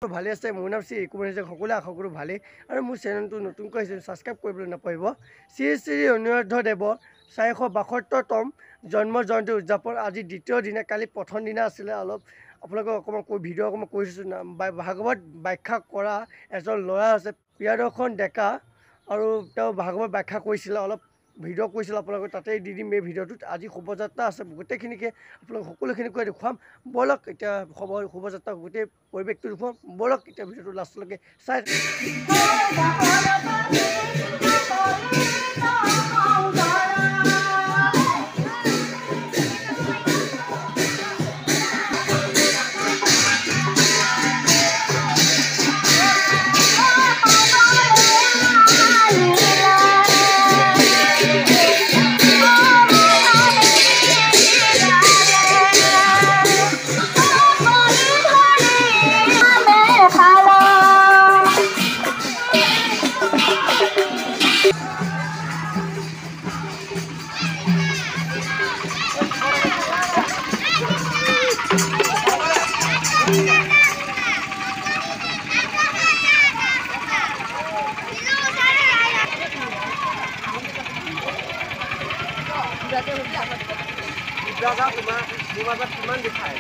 ভালে আছে মোৰ নাম শ্ৰী কুমাৰ সকলোৱে আশা কৰোঁ ভালেই আৰু মোৰ চেনেলটো নতুনকৈ আহিছে ছাবস্ক্ৰাইব কৰিবলৈ নাপাহৰিব। শ্ৰী শ্ৰী অনিৰুদ্ধ দেৱৰ 472তম জন্ম জয়ন্তী উদযাপন আজি দ্বিতীয় দিনা, কালি প্ৰথম দিনা আছিলে। আপোনালোকক অকণমান ভিডিঅ' অকণমান কৰিছোঁ। ভাগৱত ব্যাখ্যা কৰা এজন ল'ৰা আছে প্ৰিয়দৰ্শন ডেকা, আৰু তেওঁ ভাগৱত ব্যাখ্যা কৰিছিলে, অলপ ভিডিঅ' কৰিছিল আপোনালোকক, তাতেই দি দিম এই ভিডিঅ'টোত। আজি শোভাযাত্ৰা আছে, গোটেইখিনিকে আপোনালোক সকলোখিনিকৈ দেখুৱাম। ব'লক এতিয়া শোভাযাত্ৰা গোটেই পৰিৱেশটো দেখুৱাম। ব'লক এতিয়া ভিডিঅ'টো লাষ্টলৈকে চাই কিমান দেখায়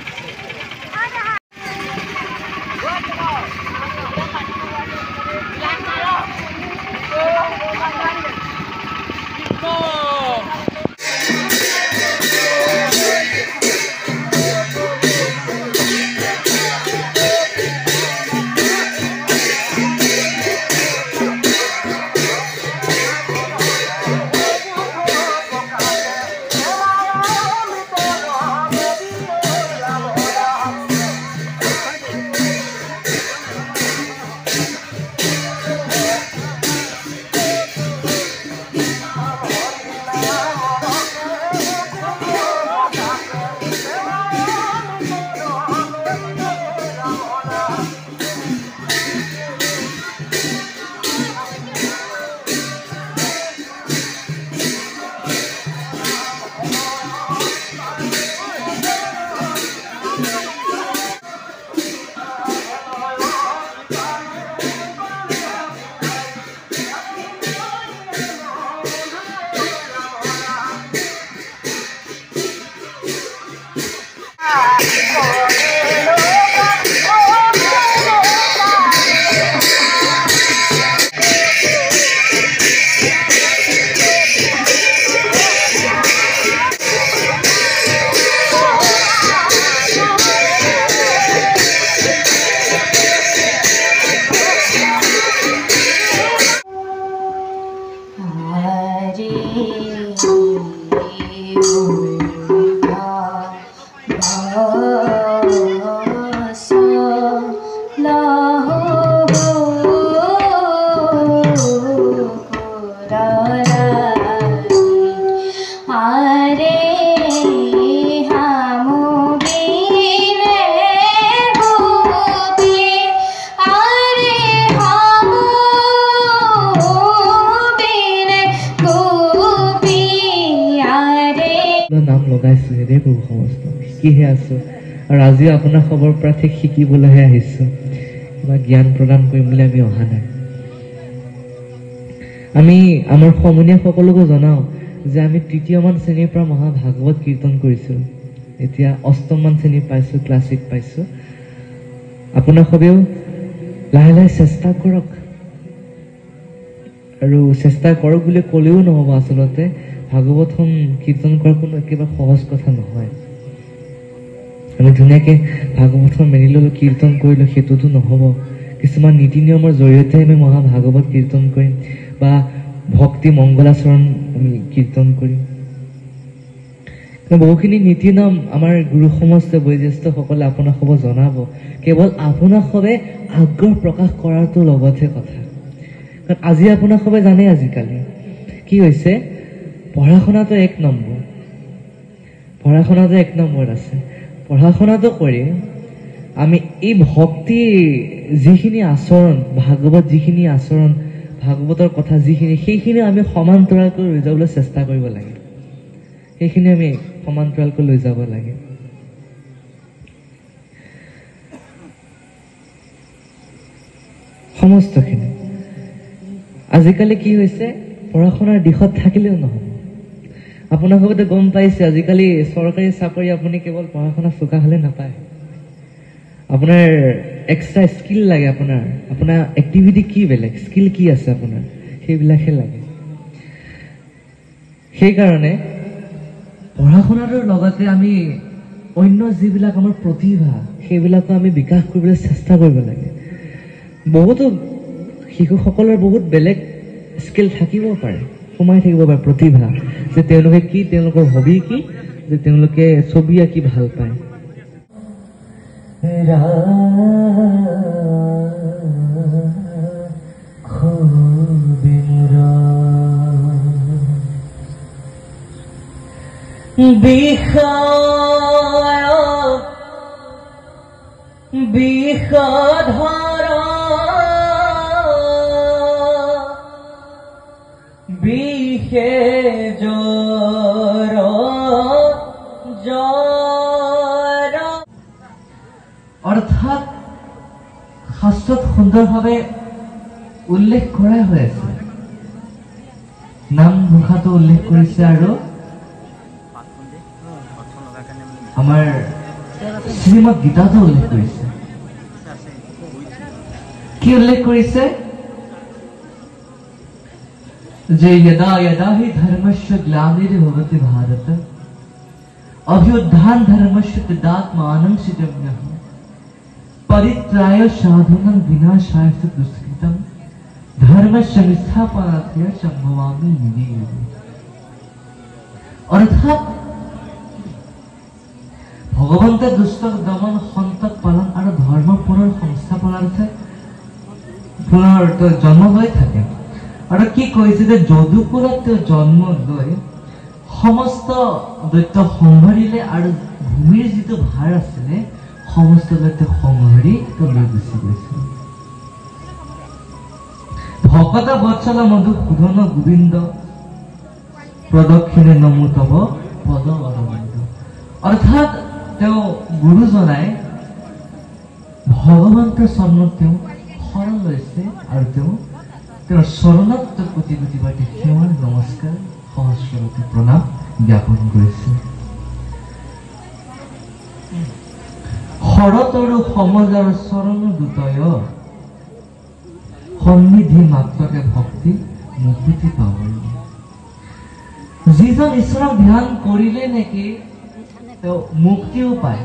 নাম লগাইছো, হেৰে প্ৰভু সমস্ত শিকিহে আছো, আৰু আজিও আপোনাৰ খবৰ পৰা ঠিক শিকিবলৈহে আহিছো। কিবা জ্ঞান প্ৰদান কৰিম বুলি আমি অহা নাই। আমি আমাৰ সমনীয়া সকলোকো জনাওঁ যে আমি ৩য় মান শ্ৰেণীৰ পৰা মহাভাগৱত কীৰ্তন কৰিছোঁ। এতিয়া ৮ম মান শ্ৰেণী পাইছোঁ, ক্লাছিক পাইছোঁ। আপোনাৰ সবেও লাহে লাহে চেষ্টা কৰক, আৰু চেষ্টা কৰক বুলি ক'লেও নহ'ব। আচলতে ভাগৱতখন কীৰ্তন কৰাৰ কোনো একেবাৰে সহজ কথা নহয়। আমি ধুনীয়াকৈ ভাগৱতখন মেলি ল'লোঁ, কীৰ্তন কৰিলোঁ, সেইটোতো নহ'ব। কিছুমান নীতি নিয়মৰ জৰিয়তে আমি মহাভাগৱত কীৰ্তন কৰিম বা ভক্তি মংগলাচৰণ আমি কীৰ্তন কৰিম। বহুখিনি নীতি নিয়ম আমাৰ গুৰু সমস্ত বয়োজ্যেষ্ঠসকলে আপোনাক সব জনাব। কেৱল আপোনাক সবে আগ্ৰহ প্ৰকাশ কৰাটো লগতহে কথা। কাৰণ আজি আপোনাক সবে জানে আজিকালি কি হৈছে, পঢ়া শুনাটো ১ নম্বৰ, পঢ়া শুনাটো ১ নম্বৰত আছে। পঢ়া শুনাটো কৰি আমি এই ভক্তি যিখিনি আচৰণ, ভাগৱত যিখিনি আচৰণ, ভাগৱতৰ কথা যিখিনি, সেইখিনি আমি সমান্তৰালকৈ লৈ যাবলৈ চেষ্টা কৰিব লাগে। সেইখিনি আমি সমান্তৰালকৈ লৈ যাব লাগে। সমস্তখিনি আজিকালি কি হৈছে পঢ়া শুনাৰ দিশত থাকিলেও নহ'ব আপোনালোকে গম পাইছে আজিকালি চৰকাৰী চাকৰি আপুনি কেৱল পঢ়া শুনা চোকা হ'লে নাপায় আপোনাৰ এক্সট্ৰা স্কিল লাগে আপোনাৰ এক্টিভিটি কি বেলেগ স্কিল কি আছে আপোনাৰ সেইবিলাকহে লাগে সেইকাৰণে পঢ়া শুনাটোৰ লগতে আমি অন্য যিবিলাক আমাৰ প্ৰতিভা সেইবিলাকো আমি বিকাশ কৰিবলৈ চেষ্টা কৰিব লাগে বহুতো শিশুসকলৰ বহুত বেলেগ স্কিল থাকিব পাৰে সোমাই থাকিব পাৰে প্ৰতিভা যে তেওঁলোকে কি তেওঁলোকৰ হবি কি যে তেওঁলোকে ছবি আঁকি ভাল পায় অৰ্থাৎ শাস্ত্ৰত সুন্দৰভাৱে উল্লেখ কৰা হৈ আছে নাম ঘোষাটো উল্লেখ কৰিছে আৰু আমাৰ শ্ৰীমদ গীতাটো উল্লেখ কৰিছে কি উল্লেখ কৰিছে যে यदा यदा हि धर्मस्य ग्लानिर्भवति भारत अभ्युत्थान धर्मस्य तदात्मानं सृजम्यः परित्राय साधनं विनाशाय च दुष्कृतं धर्मस्य संस्थापनार्थाय संभवामि युगे युगे অৰ্থাৎ ভগৱন্তে দুষ্টক দমন সন্তক পালন আৰু ধৰ্ম পুনৰ সংস্থাপনাৰ্থে পুনৰ জন্ম হৈ থাকে আৰু কি কৈছে যে যদুপুৰত জন্ম লৈ সমস্ত দৈত্য সংহাৰিলে আৰু ভূমিৰ যিটো ভাৰ আছিলে সমস্ত দৈত্য সংহাৰি লৈ গুচি গৈছিল ভকত বৎসল মধুসূদন গোবিন্দ প্ৰদক্ষিণে নমো তব পদ অৰবিন্দ অৰ্থাৎ তেওঁ গুৰুজনাই ভগৱন্তৰ চৰণত তেওঁ শৰণ লৈছে আৰু তেওঁৰ চৰণত কোটি কোটি বাৰ সেৱা নমস্কাৰ সহস্ৰতে প্ৰণাম জ্ঞাপন কৰিছে শৰতৰু সমাজৰ চৰণ দুতয় সন্নিধি মাত্ৰকে ভক্তি মুক্তি পাব যিজন ঈশ্বৰক ধ্যান কৰিলে নেকি তেওঁ মুক্তিও পায়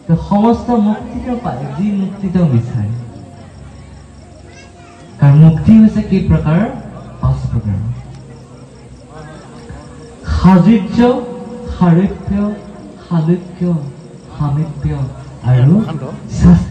তেওঁ সমস্ত মুক্তিও পায় যি মুক্তি তেওঁ বিচাৰে কাৰণ মুক্তি হৈছে কি প্ৰকাৰ পাঁচ প্ৰকাৰ সাযুজ্য সাৰূপ্য সালোক্য সামীপ্য আৰু শাস্তি